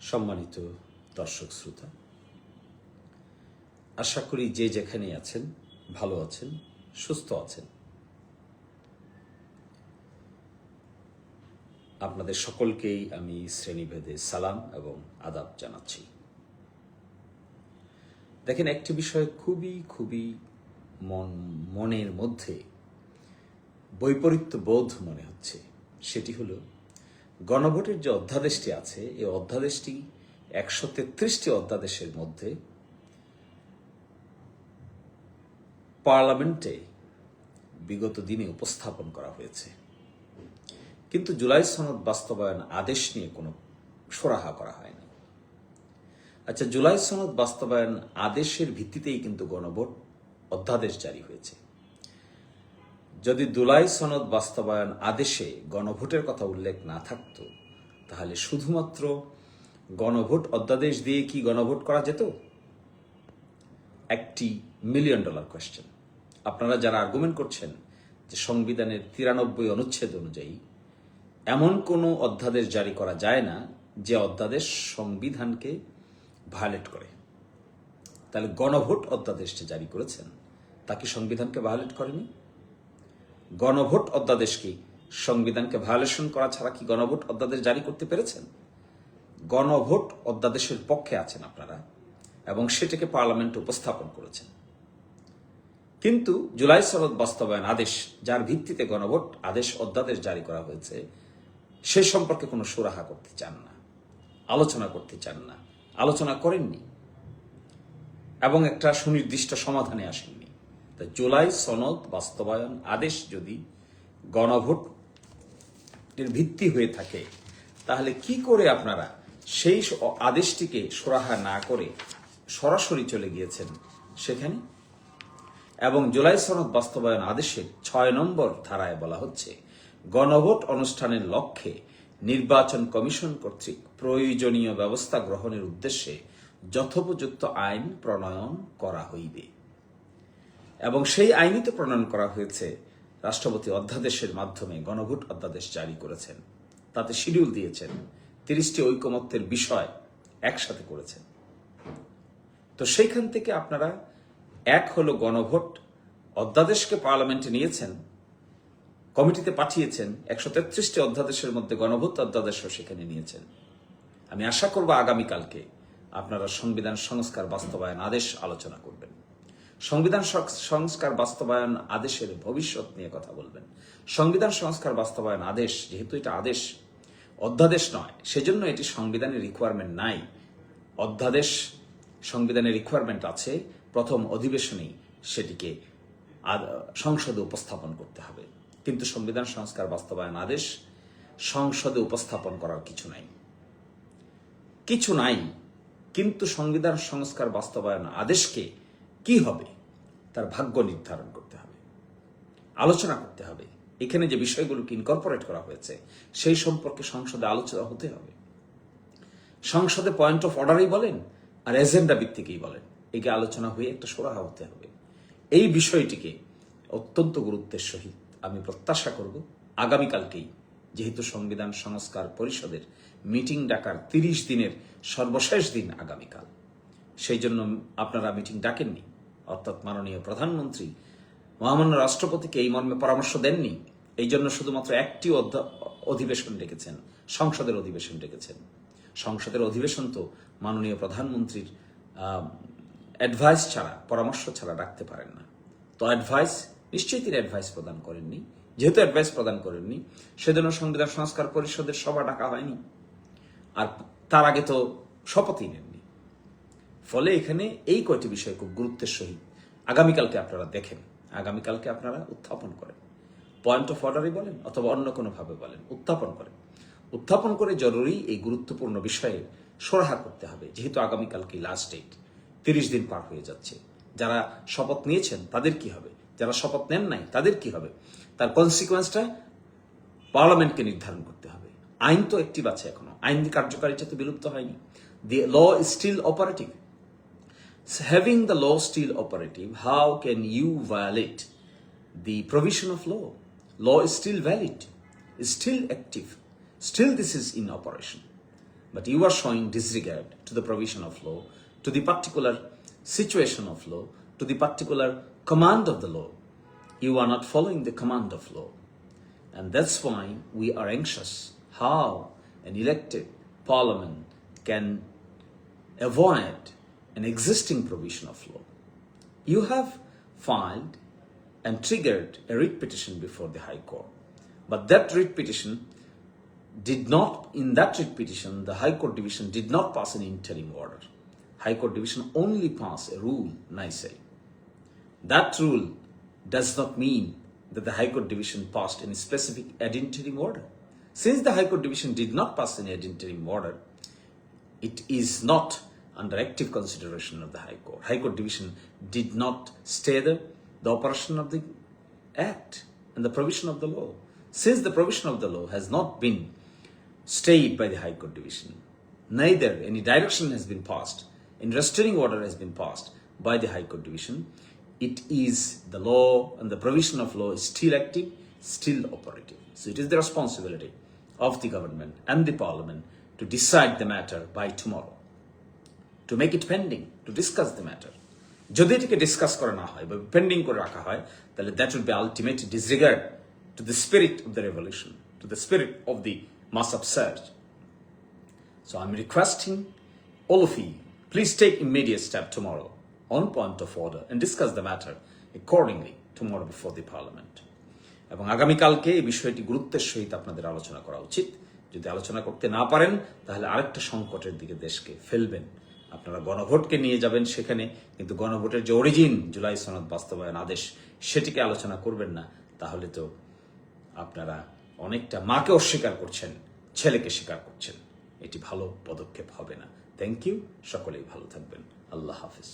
সম্মানিত দর্শক শ্রোতা, আশা করি যে যেখানে আছেন ভালো আছেন, সুস্থ আছেন। আপনাদের সকলকেই আমি শ্রেণীভেদে সালাম এবং আদাব জানাচ্ছি। দেখেন, একটি বিষয় খুবই মনের মধ্যে বৈপরীত্য বোধ মনে হচ্ছে। সেটি হলো গণভোটের যে অধ্যাদেশটি আছে, এই অধ্যাদেশটি 133টি অধ্যাদেশের মধ্যে পার্লামেন্টে বিগত দিনে উপস্থাপন করা হয়েছে, কিন্তু জুলাই সনদ বাস্তবায়ন আদেশ নিয়ে কোনো সুরাহা করা হয়নি। আচ্ছা, জুলাই সনদ বাস্তবায়ন আদেশের ভিত্তিতেই কিন্তু গণভোট অধ্যাদেশ জারি হয়েছে। যদি জুলাই সনদ বাস্তবায়ন আদেশে গণভোটের কথা উল্লেখ না থাকত, তাহলে শুধুমাত্র গণভোট অধ্যাদেশ দিয়ে কি গণভোট করা যেত? একটি $1 মিলিয়ন কোয়েশ্চেন। আপনারা যারা আর্গুমেন্ট করছেন যে সংবিধানের 93 অনুচ্ছেদ অনুযায়ী এমন কোনো অধ্যাদেশ জারি করা যায় না যে অধ্যাদেশ সংবিধানকে ভায়োলেট করে, তাহলে গণভোট অধ্যাদেশটি জারি করেছেন তা কি সংবিধানকে ভায়োলেট করেনি? গণভোট অধ্যাদেশ কি সংবিধানকে ভায়োলেশন করা ছাড়া কি গণভোট অধ্যাদেশ জারি করতে পেরেছেন? গণভোট অধ্যাদেশের পক্ষে আছেন আপনারা এবং সেটাকে পার্লামেন্টে উপস্থাপন করেছেন, কিন্তু জুলাই সনদ বাস্তবায়ন আদেশ, যার ভিত্তিতে গণভোট আদেশ অধ্যাদেশ জারি করা হয়েছে, সে সম্পর্কে কোনো সুরাহা করতে চান না, আলোচনা করতে চান না, আলোচনা করেননি এবং একটা সুনির্দিষ্ট সমাধানে আসেননি। তা জুলাই সনদ বাস্তবায়ন আদেশ যদি গণভোটের ভিত্তি হয়ে থাকে, তাহলে কি করে আপনারা সেই আদেশটিকে সুরাহা না করে সরাসরি চলে গিয়েছেন সেখানে? এবং জুলাই সনদ বাস্তবায়ন আদেশের 6 নম্বর ধারায় বলা হচ্ছে, গণভোট অনুষ্ঠানের লক্ষ্যে নির্বাচন কমিশন কর্তৃক প্রয়োজনীয় ব্যবস্থা গ্রহণের উদ্দেশ্যে যথোপযুক্ত আইন প্রণয়ন করা হইবে। এবং সেই আইনই তো প্রণয়ন করা হয়েছে, রাষ্ট্রপতি অধ্যাদেশের মাধ্যমে গণভোট অধ্যাদেশ জারি করেছেন, তাতে শিডিউল দিয়েছেন, 30টি ঐকমত্যের বিষয় একসাথে করেছেন। তো সেইখান থেকে আপনারা এক হলো গণভোট অধ্যাদেশকে পার্লামেন্টে নিয়েছেন, কমিটিতে পাঠিয়েছেন, 133টি অধ্যাদেশের মধ্যে গণভোট অধ্যাদেশও সেখানে নিয়েছেন। আমি আশা করব আগামীকালকে আপনারা সংবিধান সংস্কার বাস্তবায়ন আদেশ আলোচনা করবেন, সংবিধান সংস্কার বাস্তবায়ন আদেশের ভবিষ্যৎ নিয়ে কথা বলবেন। সংবিধান সংস্কার বাস্তবায়ন আদেশ, যেহেতু এটা আদেশ, অধ্যাদেশ নয়, সেজন্য এটি সংবিধানের রিকোয়ারমেন্ট নাই। অধ্যাদেশ সংবিধানের রিকোয়ারমেন্ট আছে, প্রথম অধিবেশনেই সেটিকে সংসদে উপস্থাপন করতে হবে, কিন্তু সংবিধান সংস্কার বাস্তবায়ন আদেশ সংসদে উপস্থাপন করার কিছু নাই। কিন্তু সংবিধান সংস্কার বাস্তবায়ন আদেশকে কি হবে তার ভাগ্য নির্ধারণ করতে হবে, আলোচনা করতে হবে। এখানে যে বিষয়গুলোকে ইনকর্পোরেট করা হয়েছে সেই সম্পর্কে সংসদে আলোচনা হতে হবে। সংসদে পয়েন্ট অফ অর্ডারই বলেন আর এজেন্ডা ভিত্তিকই বলেন, একে আলোচনা হয়ে একটা সুরাহা হতে হবে। এই বিষয়টিকে অত্যন্ত গুরুত্বের সহিত আমি প্রত্যাশা করব আগামীকালকেই, যেহেতু সংবিধান সংস্কার পরিষদের মিটিং ডাকার 30 দিনের সর্বশেষ দিন আগামীকাল, সেই জন্য আপনারা মিটিং ডাকেননি, অর্থাৎ মাননীয় প্রধানমন্ত্রী মহামান্য রাষ্ট্রপতিকে এই মর্মে পরামর্শ দেননি। এই জন্য শুধুমাত্র একটি অধিবেশন ডেকেছেন, সংসদের অধিবেশন ডেকেছেন। সংসদের অধিবেশন তো মাননীয় প্রধানমন্ত্রীর অ্যাডভাইস ছাড়া, পরামর্শ ছাড়া ডাকতে পারেন না। তো নিশ্চয়ই তিনি অ্যাডভাইস প্রদান করেননি। যেহেতু অ্যাডভাইস প্রদান করেননি, সেজন্য সংবিধান সংস্কার পরিষদের সভা ডাকা হয়নি, আর তার আগে তো শপথই নেননি। ফলে এখানে এই কয়টি বিষয় খুব গুরুত্বের সহিত আগামীকালকে আপনারা দেখেন, আগামীকালকে আপনারা উত্থাপন করেন, পয়েন্ট অফ অর্ডারই বলেন অথবা অন্য কোনোভাবে বলেন, উত্থাপন করে জরুরি এই গুরুত্বপূর্ণ বিষয়ে সুরাহা করতে হবে। যেহেতু আগামীকালকে লাস্ট ডেট, 30 দিন পার হয়ে যাচ্ছে। যারা শপথ নিয়েছেন তাদের কি হবে, যারা শপথ নেন নাই তাদের কি হবে, তার কনসিকুয়েন্সটা পার্লামেন্টকে নির্ধারণ করতে হবে। আইন তো অ্যাক্টিভ আছে এখনো, আইন কার্যকারিতা তো বিলুপ্ত হয়নি। The law is still operative. Having the law still operative, how can you violate the provision of law? Law is still valid, is still active, still this is in operation. but you are showing disregard to the provision of law, to the particular situation of law, to the particular command of the law. You are not following the command of law. And that's why we are anxious how an elected parliament can avoid an existing provision of law. You have filed and triggered a writ petition before the High Court. But that writ petition in that writ petition, the High Court division did not pass an interim order. High Court division only passed a rule, nisi. That rule does not mean that the High Court division passed any specific ad interim order. Since the High Court division did not pass any ad interim order, it is not under active consideration of the High Court. High Court division did not stay the operation of the act and the provision of the law. Since the provision of the law has not been stayed by the High Court division, neither any direction has been passed, any restraining order has been passed by the High Court division, it is the law and the provision of law is still active, still operative. So it is the responsibility of the government and the parliament to decide the matter by tomorrow, to make it pending, to discuss the matter. যদি এটাকে discuss করা না হয় বা pending করে রাখা হয়, তাহলে that will be ultimate disregard to the spirit of the revolution, to the spirit of the mass upsurge. So I'm requesting all of you, please take immediate step tomorrow on point of order and discuss the matter accordingly tomorrow before the parliament. এবং আগামীকালকে এই বিষয়টি গুরুত্বের সহিত আপনাদের আলোচনা করা উচিত। যদি আলোচনা করতে না পারেন তাহলে আরেকটা সংকটের দিকে দেশকে ফেলবেন। আপনারা গণভোটকে নিয়ে যাবেন সেখানে, কিন্তু গণভোটের যে অরিজিন জুলাই সনদ বাস্তবায়ন আদেশ সেটিকে আলোচনা করবেন না, তাহলে তো আপনারা অনেকটা মাকে অস্বীকার করছেন, ছেলেকে স্বীকার করছেন। এটি ভালো পদক্ষেপ হবে না। থ্যাংক ইউ, সকলেই ভালো থাকবেন। আল্লাহ হাফিজ।